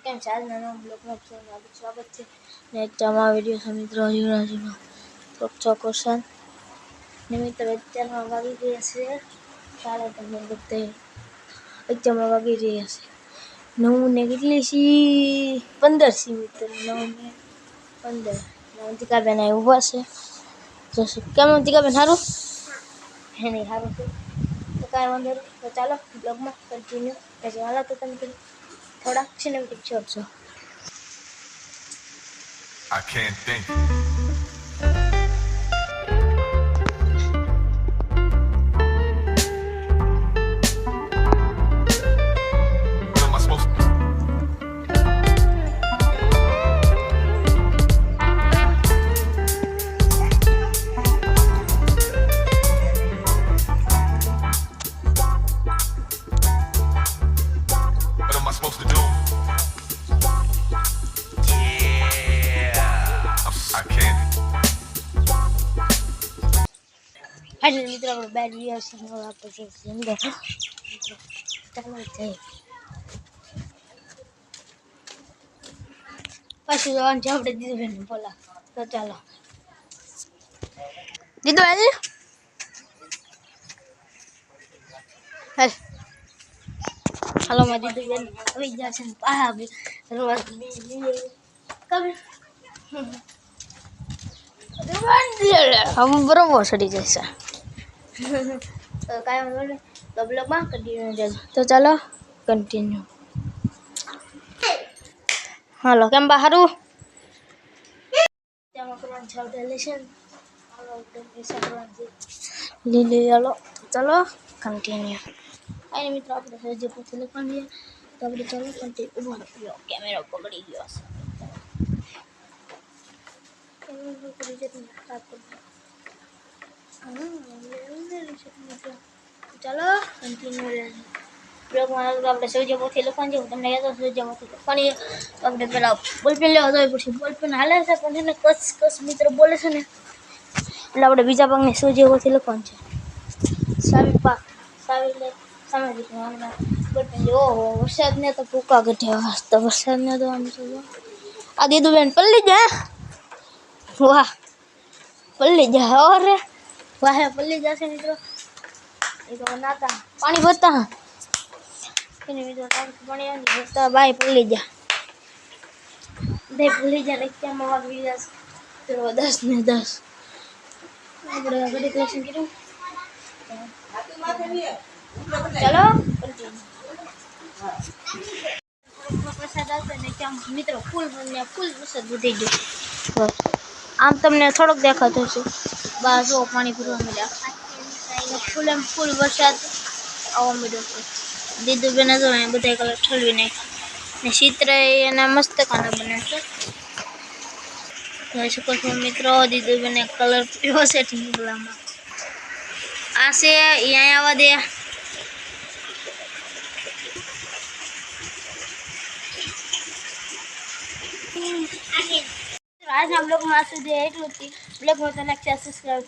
કેમ છે આજના નવા બ્લોગમાં તમારું સ્વાગત છે ને તમારા વિડીયો છે મિત્રો યુવરાજનો તો ક્વેશ્ચન ને મિત્રો અત્યારમાં વાગી ગયા છે સાડા તમને બધે અત્યારમાં વાગી રહ્યા છે 9 ને કેટલી સી 15 સી મિત્રો 9 ને 15 નવંતિકા બેન અહીં ઊભા છે તો કેમ નવંતિકા બેન સારું હે નહીં સારું છે તો કાંઈ વાંધો નહીં તો ચાલો બ્લોગમાં કન્ટિન્યુ પછી હાલો તો તમે થોડા સિનેમેટિક શોટ છો I can't think. What am I supposed to do? What am I supposed to do? I can't. Final મિત્રો આપણે બેડ વિયર છે હવે આપણે જઈએ અંદર ચાલો જઈએ પછી જવાનું છે આપણે દીદુબેન બોલા તો ચાલો દીદુ આજે હાલો માં દીદુબેન આવી ગયા છે પાહા બી રોજ કબે हम बरोबर सड़ी जैसा तो काय बोले तो ब्लॉग में कंटिन्यू चल तो चलो कंटिन्यू हेलो केम बाहरु તેમાં કરવાનું છે ડિલેશન હાલો ડિલેશન કરવાનું છે લીલી ચાલો ચલો કન્ટિન્યુ આને મિત્રો આપણે સજે પૂછે લખવાની તો આપણે ચલો કન્ટિન્યુ ઉભો રહ્યો કેમેરા પકડી ગયો છે चलो कंटिन्यू ब्लॉग में આપણે સૂર્યમુખી લખવાનું છે તમને યાદ હશે સૂર્યમુખી લખવાની આપણે પેલા બોલપેન લેવા જવું પડશે બોલપેન હાલે છે પણ એને કસ મિત્ર બોલે છે ને એટલે આપણે બીજા ભાગને સૂર્યમુખી લખવાનું છે સાવી સામાજિક બોલપેન ઓહો વરસાદને તો ભૂકા ગઢ્યા તો વરસાદને તો આમ છે આ દીદુબેન પલ્લી જા વાહ પલ્લી જા और वाह पल्ली जैसे मित्रों एक बनाता पानी भरता इन्हें मित्रों पानी भरता भाई पल्ली जा दे पल्ली जा क्या मवा भी जा तो 10 ने 10 આપણે બધી ક્વેશ્ચન કીધું ચલો પ્રસાદ આવશે ને કેમ મિત્રો ફૂલ પ્રસાદ વધી ગયો આમ તમને થોડોક દેખાતો છે બહાર જો પાણી ભરવા મળ્યા ફૂલ વરસાદ આવવા મળ્યો છે દીદુબેન જો અહીંયા બધા કલર ઠલવી નાખ્યા ને ચિત્ર એના મસ્ત કાના બને છે જોઈ શકો છો મિત્રો દીદુબેને કલર પીવો છે ઢીંગલામાં આ છે અહીંયા આવવા દે आज हम लोग मासूद है एक लोग ब्लॉग में लाइक सब्सक्राइब